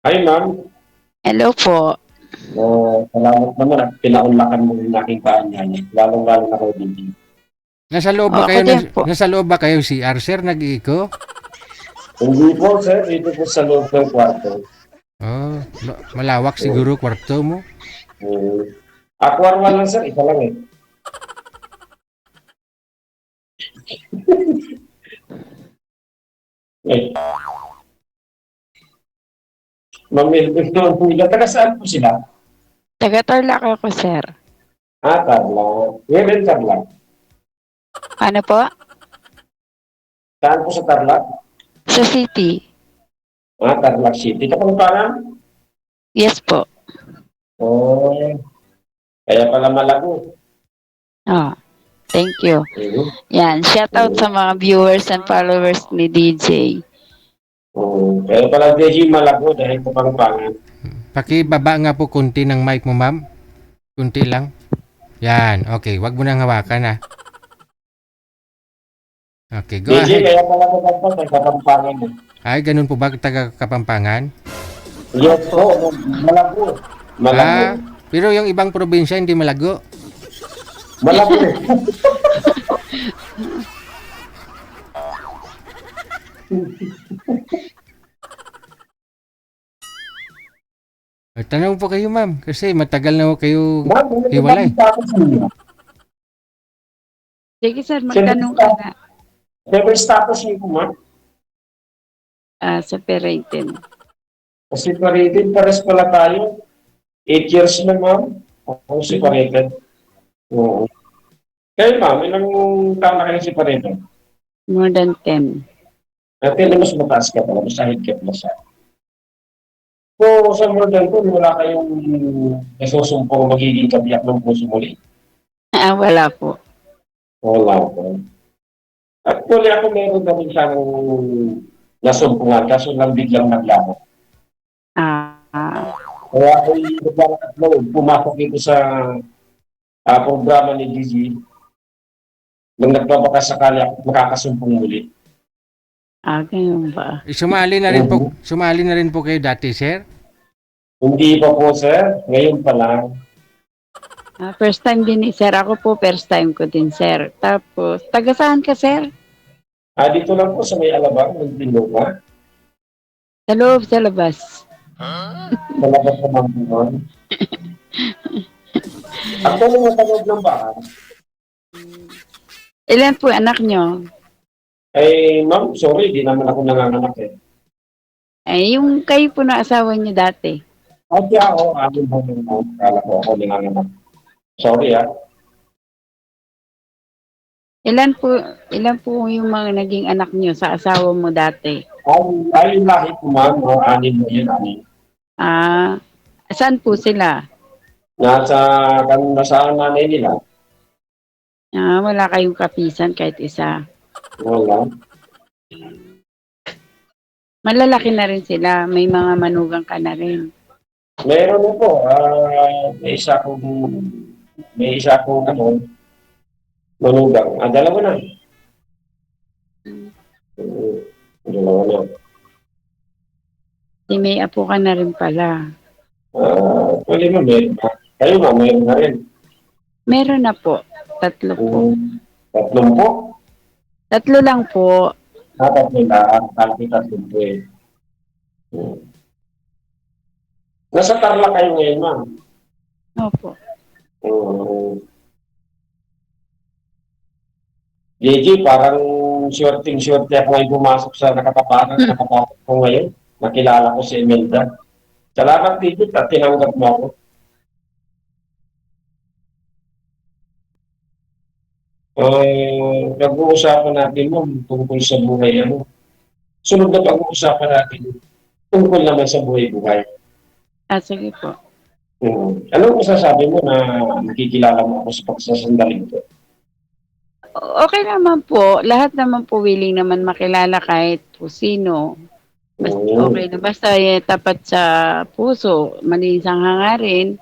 Hi, ma'am. Hello po. Salamat naman at pinaunlakan mo yung aking kaanyaya. Lalong-lalo na kayo din. Nasa loob O, ba ako kayo din po. nasa loob ba kayo CR sir nag-iiko? Hindi po, sir. Dito po sa loob ng kwarto. Oh, malawak Oo. siguro kwarto mo. Aquarman lang, sir. Isa lang eh. Eh, mamilbig naman po nila. Taga saan po sila? Taga-Tarlac ako, sir. Carla. Women Carla. Ano po? Saan po sa Tarlac? Sa city. Tarlac City. Kapampangan? Yes po. Oh, kaya pala malago. Oh, thank you. Mhm. Yan, shout out sa mga viewers and followers ni DJ. Kaya pala DJ malago dahil kapampangan. Pakibaba nga po konti ng mic mo, ma'am. Kunti lang. Yan, okay. Wag mo nang hawakan ha. Okay, go DJ, ahead. kaya pala kapampangan eh. Ay, ganun po ba taga Kapampangan? Yes po, malago. Malago. Ah, pero yung ibang probinsya hindi malago. Malago. Tanong po kayo, ma'am, kasi matagal na ho kayo Ma'am, hiwalay. Sige, sir, magtanong ka na. Never status niyo po, ma'am. Separated. Separated, pares pala tayo. 8 years na, ma'am. Ako separated. Oo. Kayo, ma'am, ilang taon na kayo separated? More than 10. Natin mas mataas ka pala, mas higit na siya. So, sa more than po, wala kayong nasusumpong magiging kabiyak ng puso muli. Wala po. Wala po. Actually, ako meron na rin siyang nasumpungan, kaso lang biglang naglaro. Ah, Kaya ako'y naglalakad loob, pumasok dito sa programa ni Gigi, nang nagpapakasakali ako makakasumpong muli. ganyan ba? Sumali na rin po kayo dati, sir? Hindi pa po, sir. Ngayon pa lang. First time din ni sir. Ako po, first time ko din, sir. Tapos, taga saan ka, sir? Dito lang po sa may Alabang, Muntinlupa. Sa loob, sa labas. Sa labas ng Mantinlupa. Actually, nasa loob ng bahay. Ilan po anak nyo? Ma'am, sorry, di naman ako nanganganak eh. Yung kayo po na asawa nyo dati. Kaya ako, amin mo yung kala ko ako nanganganak. Sorry Ilan po yung mga naging anak nyo sa asawa mo dati? Ay, lahi ko ma'am, anin mo yun, anin. Saan po sila? Nasa nanay nila. Wala kayong kapisan kahit isa. Wala. Malalaki na rin sila. May mga manugang ka na rin. Meron na po. May isa akong manugang. Dalawa na. Dalawa na. May apo ka na rin pala. Pwede mo, meron na. Kayo ba, meron na rin. Meron na po. 3 po. 3 po? 3 lang po. 3 lang. Tatlong po eh. Nasa Tarlac kayo ngayon, ma'am. Opo. JJ, parang shorting-shorty ako ngayon pumasok sa nakatapanan ko ngayon. Nakilala ko si Imelda. Salamat dito at tinanggap mo ako. Nag-uusapan natin mo tungkol sa buhay. Sunod na pag-uusapan natin tungkol naman sa buhay-buhay. Sige po. Anong masasabi mo na nakikilala mo ako sa pagsasandaling ko? Okay naman po. Lahat naman po willing naman makilala kahit po sino. Okay na. Basta tapat sa puso, malinis ang hangarin.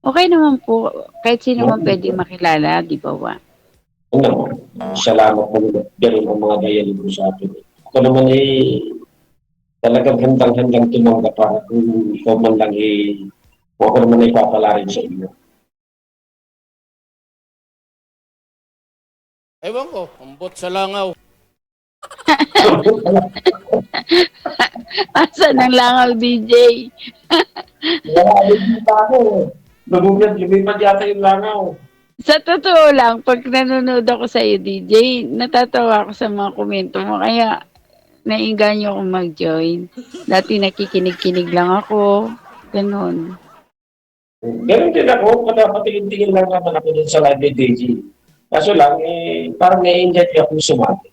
Okay naman po. Kahit sino man pwede makilala, di ba ba? Salamat po ganun ang mga dialogue sa atin. Ako naman talagang handang-handang tumanggap para kung ikaw man lang kung ako naman ay papala rin sa iyo. Ewan ko, ambot sa langaw. Asan ang langaw, DJ? Wala, hindi pa ako. Lumipad yata yung langaw. Sa totoo lang, pag nanonood ako sa iyo, DJ, natatawa ako sa mga komento mo. Kaya, nainganyo akong mag-join. Dati nakikinig-kinig lang ako. Ganon. Ganun din ako, patingin-tingin lang naman ako dun sa live ni DJ. Kaso lang, parang na-enjoy ako sumati.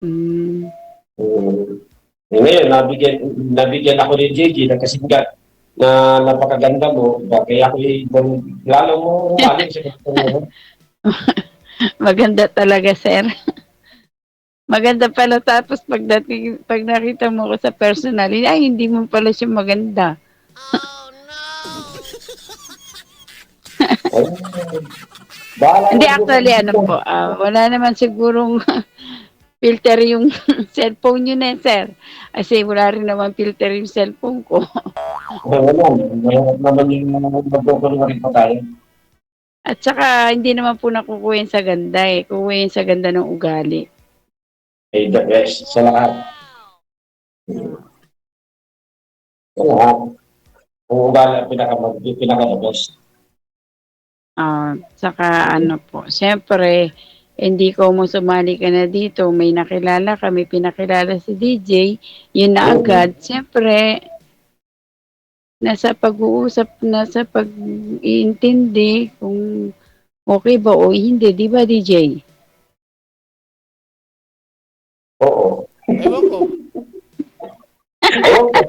Mm. Ngayon, nabigyan ako ni JJ na kasinggat na napakaganda mo. Kaya ako lalo mo umaling sa gusto mo. Maganda talaga, sir. Maganda pala tapos pag nakita mo ko sa personally, ay hindi mo pala siya maganda. Ay, bahala Hindi ka actually dito. ano po, wala naman sigurong filter yung cellphone nyo na, sir. Kasi wala rin naman filter yung cellphone ko. Wala, mahirap naman yung magkukulungan pa tayo. At saka hindi naman po nakukuha yun sa ganda eh. Kukuha yun sa ganda ng ugali. The best sa lahat. Sa lahat. Kung ugali, pinaka-the best. Saka ano po, siyempre, hindi ko mo sumali ka na dito, may nakilala ka, may pinakilala si DJ, yun na agad, siyempre, nasa pag-uusap, nasa pag-iintindi kung okay ba o hindi, di ba DJ? Oo. Ewan ko. Ewan ko.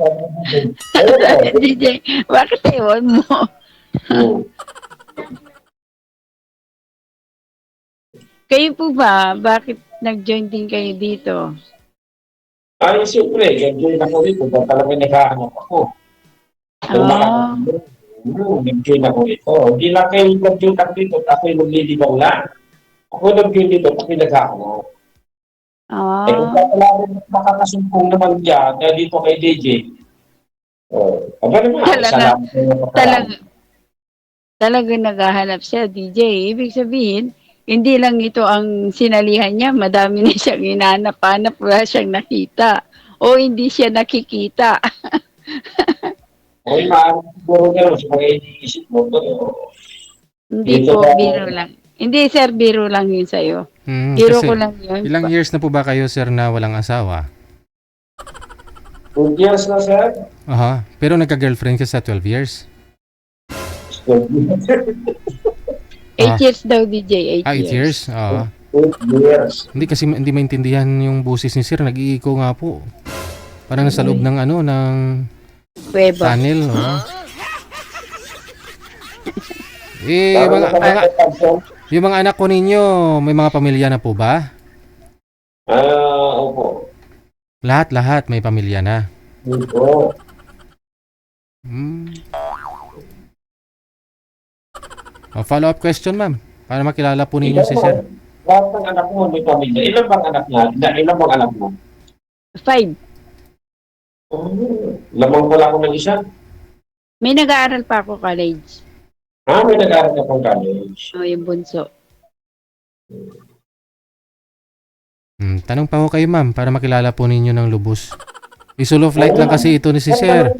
Ewan ko. DJ, bakit ewan mo? Kayo po ba, bakit nag-join din kayo dito? Ay, siyempre, nag-join ako dito. Talagang naghahanap ako. Nag-join ako dito. Hindi lang kayo nag-join ako dito. Ako'y naglilibang lang. Ako nag-join dito. Ako'y naghahanap. Kung pala makakasumpong naman dyan, dito kay DJ. Aba naman, salamat Talagang naghahanap siya, DJ. Ibig sabihin, hindi lang ito ang sinalihan niya, madami na siyang hinahanap-hanap, wala siyang nakita. O hindi siya nakikita. Okay, maaaring siguro gano'n sa mga iniisip mo. Hindi po, biro lang. Hindi, sir, biro lang yun sa'yo. Biro Kasi ko lang yun. ilang years na po ba kayo, sir, na walang asawa? 2 years na, sir. Aha. Pero nagka-girlfriend ka sa 12 years? 8 years daw, DJ, 8 8 years? Oo. 8 years. Hindi kasi hindi maintindihan yung busis ni sir. Nag-iiko nga po. Parang nasa loob ng ng Kuweba. tunnel. Oh. Yung mga anak ko ninyo, may mga pamilya na po ba? Opo. Lahat may pamilya na. Opo. Follow-up question, ma'am. Para makilala po ninyo si sir. Lahat ng anak mo may pamilya. Ilan bang anak niya? Ilan bang anak mo? 5. Lamang ko lang ako ng isa. May nag-aaral pa ako college. May nag-aaral ka pang college. O, yung bunso. Tanong pa ko kayo, ma'am, para makilala po ninyo ng lubos. Isulo flight lang kasi ito ni si sir.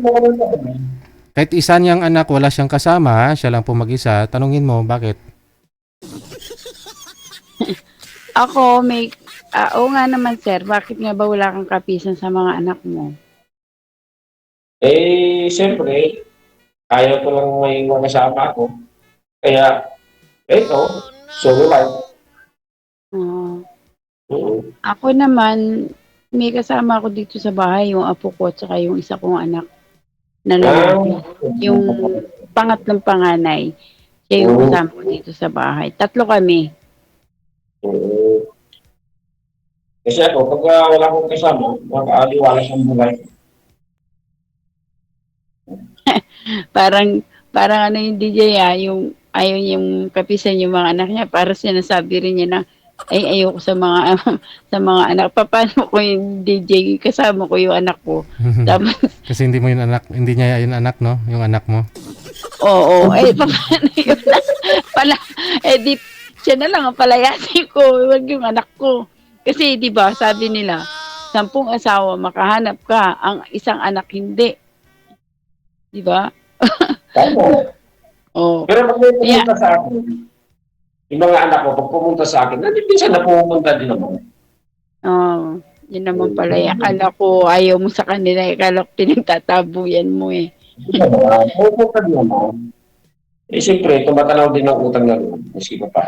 Kahit isa niyang anak, wala siyang kasama, siya lang po mag-isa. Tanungin mo, bakit? Ako, oo nga naman, sir. Bakit nga ba wala kang kapisan sa mga anak mo? Siyempre, ayaw ko lang may kasama ako. Kaya, solo life. Ako naman, may kasama ako dito sa bahay, yung apo ko at saka yung isa kong anak na lalaki. Yung pangatlong panganay, siya yung kasama ko dito sa bahay. 3 kami. Kasi ako, pag wala akong kasama, makaaliwalas ang buhay. Parang ano yung DJ yung ayaw niyang kapisan yung mga anak niya, para sinasabi rin niya na Ay, ayoko sa mga sa mga anak. Paano ko yung DJ, kasama ko yung anak ko. Tapos, Kasi hindi mo yung anak, hindi niya yung anak, no? Yung anak mo. oo, ay, paano yun? Pala, di, siya na lang ang palayasin ko, wag yung anak ko. Kasi, di ba, sabi nila, 10 asawa makahanap ka, ang isang anak hindi. Di ba? Tama. Oh. Pero pag may pumunta sa akin, yung mga anak ko, pag pumunta sa akin, minsan na pumunta din naman. Oh, yun naman pala. Akala ko ayaw mo sa kanila. Akala ko pinagtatabuyan mo eh. Pupunta din naman. Eh, siyempre, tumatanaw din ang utang na loob. Maski pa pa.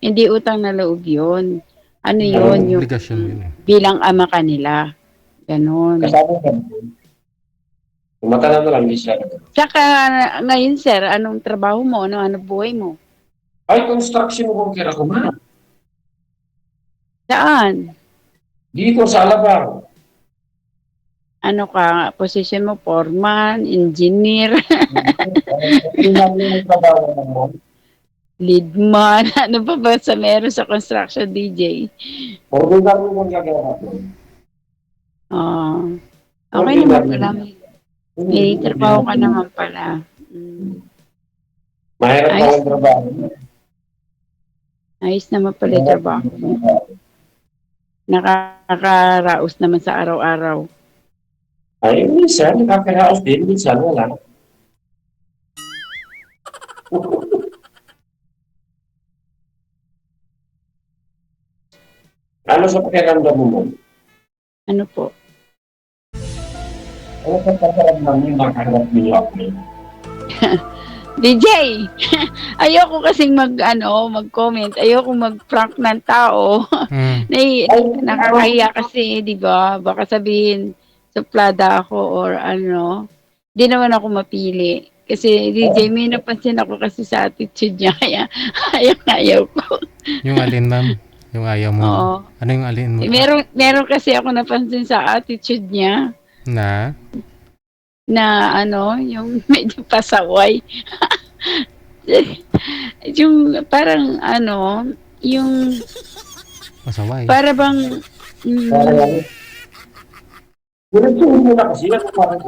Hindi utang na loob yun. Ano yun? Yung Obligasyon yun eh. bilang ama kanila. Ganon. Kasama ka. Tumatanaw na lang, hindi siya. Saka ngayon sir, anong trabaho mo? Ano buhay mo? Ay, construction worker ako, man. Saan? Dito sa Alabang. Ano ka? Position mo? Foreman? Engineer? Hindi namin yung trabaho mo. Leadman? Ano pa ba sa meron sa construction DJ? Ordinary mo gagawa ko. Ah, okay naman pala. May trabaho ka naman pala. Mahirap Ayos. pa ang trabaho. Ayos naman pala yung trabaho mo. Nakakaraos naman sa araw-araw. Ay, minsan, nakakaraos din. Minsan, wala. Ano sa pakiramdam mo? Ano po? Ano sa pakiramdam mo makaharap niyo ako? DJ! Ayoko kasing mag-comment. Ayoko mag-prank ng tao. Nakakahiya kasi, di ba? Baka sabihin, suplada ako or ano. Di naman ako mapili. Kasi DJ, may napansin ako kasi sa attitude niya. Kaya ayaw ko. Yung alin, ma'am? Yung ayaw mo? Oo. Ano yung alin mo? Meron kasi ako napansin sa attitude niya Na? na yung medyo pasaway. Yung parang yung Pasaway. para bang Diretsuhin mo na kasi. Ano parang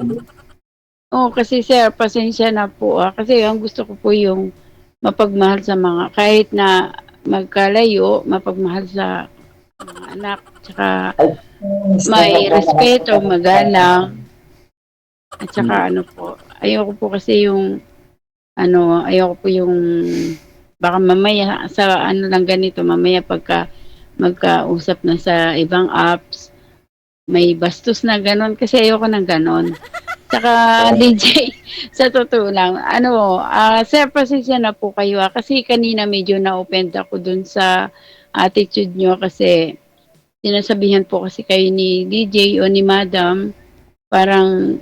ano? kasi sir, pasensya na po kasi ang gusto ko po yung mapagmahal sa mga kahit na magkalayo, mapagmahal sa mga anak, tsaka may respeto, magalang, at saka ayoko po kasi yung ayoko po yung baka mamaya sa lang ganito, mamaya pagka magkausap na sa ibang apps, may bastos na ganon kasi ayoko ng ganon. Saka DJ, sa totoo lang, sir, pasensya na po kayo kasi kanina medyo na-offend ako dun sa attitude nyo kasi sinasabihan po kasi kayo ni DJ o ni Madam, parang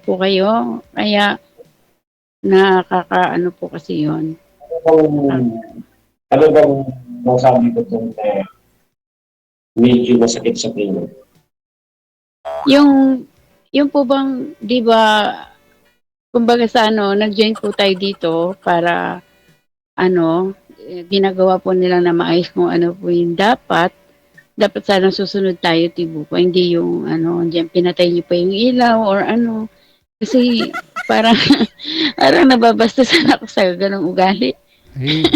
po kayo, kaya po kasi yon. Ano bang masabi ko doon na medyo masakit sa pinyo? Yung po bang, di ba, kumbaga sa nag-join po tayo dito para, ginagawa po nila na maayos kung ano po yung dapat sana susunod tayo, tibo po. Hindi yung, diyan pinatay niyo pa yung ilaw or ano. Kasi, parang, parang nababastasan ako sa ganong ugali. Eh,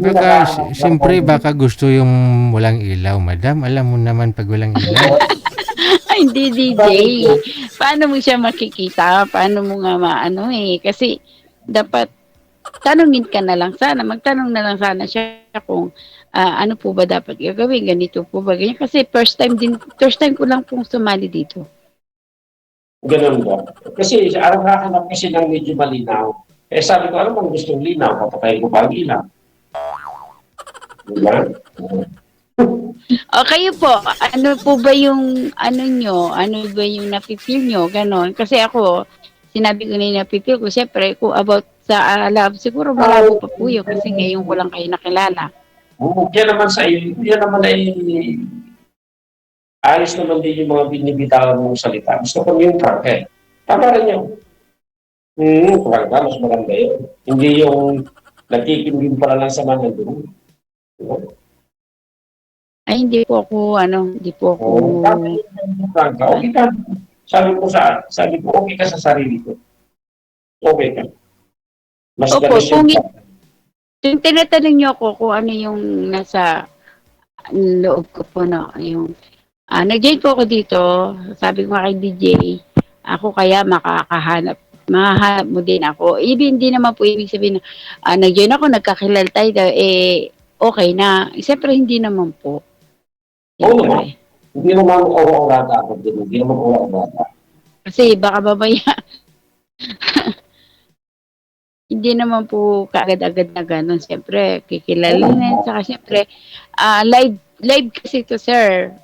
baka, siyempre, baka gusto yung walang ilaw, madam. Alam mo naman pag walang ilaw. Ay, hindi, DJ. Paano mo siya makikita? Paano mo nga Kasi, dapat, tanungin ka na lang sana. Magtanong na lang sana siya kung ano po ba dapat gagawin, ganito po ba, ganyan. Kasi first time ko lang pong sumali dito. Ganun ba? Kasi araw-araw kasi ng medyo malinaw. Eh sabi ko, ano bang gustong linaw? Papatayin ko pa ang ilaw. Diba? O kayo po, ano po ba yung nyo? Ano ba yung napipil nyo? Ganon. Kasi ako, sinabi ko na napipil ko, siyempre, kung about sa love, siguro malabo pa po yun kasi ngayon ko lang kayo nakilala. Yan naman sa iyo, yan naman ay ayos naman din yung mga binibitawan mong salita. Gusto ko yung prank Tama rin yun. Prank ka, mas maganda yun. Hindi yung Nagkikindim pala lang sa mga doon. Ay, hindi po ako, hindi po ako, Oo. Franca, okay ka. Sabi ko, okay ka sa sarili ko. Okay ka. Mas Opo, na-reserve ka. yung tinatanong niyo ako kung ano yung nasa loob ko po, no, yung, nag-join po ako dito, sabi ko nga kay DJ, ako kaya mahahanap mo din ako. Hindi naman po ibig sabihin na, nag-join ako, nagkakilala tayo, okay na. Siyempre, hindi naman po. Oo naman. Hindi naman ora-orata ako din. Hindi naman ora-orata. Kasi baka mamaya, hindi naman po kaagad-agad na gano'n. Siyempre, kikilala na. Saka siyempre, live kasi to sir.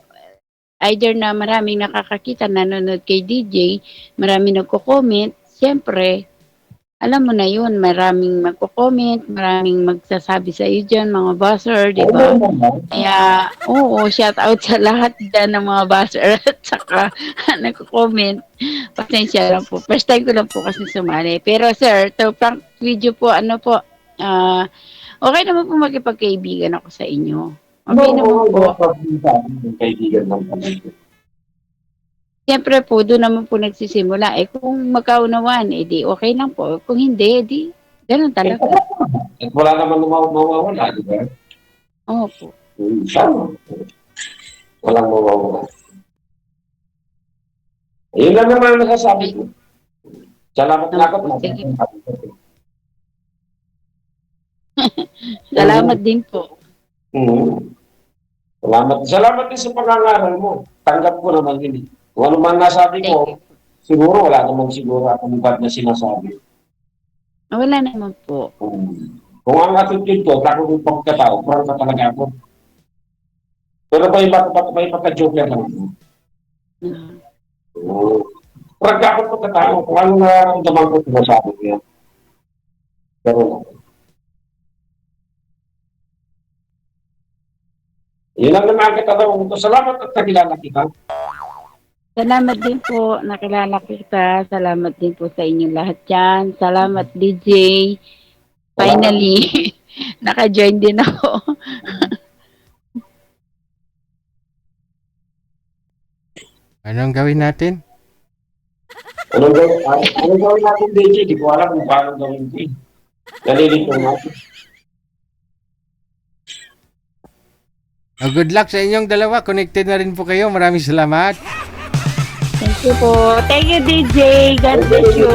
Either na maraming nakakakita, nanonood kay DJ, maraming nagko-comment. Siyempre, alam mo na yun, maraming magko-comment, maraming magsasabi sa iyo dyan, mga buzzer, di ba? Oo naman. Kaya, oo, shout out sa lahat dyan ng mga buzzer at saka nagko-comment. Pasensya lang po. First time ko lang po kasi sumali. Pero sir, to prank video po, okay naman po makipagkaibigan ako sa inyo. Okay naman po. Kaibigan ng pamilya. Siyempre po, doon naman po nagsisimula. Kung magkaunawaan, di okay lang po. Kung hindi, di ganun talaga. At wala naman mawawala, di ba? Opo. Sama. Walang mawawala. Yun lang naman ang nasasabi ko. Salamat na ako. Sige. Salamat din po. Salamat din sa pangangaral mo. Tanggap ko naman yun. Kung ano man nasabi Thank ko, you. siguro wala naman siguro akong bad na sinasabi. Wala naman po. Kung ang attitude ko, ako yung pagkatao, parang ka talaga ako. Pero may pagka-joker lang ako. Parang ka ako pagkatao, kung ano nararamdaman ko, sinasabi ko yan. Pero yun lang naman kita daw. Salamat at nakilala kita. Salamat din po, nakilala kita. Salamat din po sa inyong lahat dyan. Salamat DJ. Finally, naka-join din ako. Anong gawin natin? Anong gawin natin, DJ? Di ko alam kung paano gawin ko. Nalilito natin. Good luck sa inyong dalawa. Connected na rin po kayo. Maraming salamat. Thank you po. Thank you DJ. God bless you.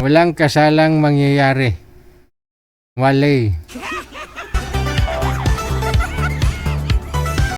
Walang kasalang mangyayari. Wale.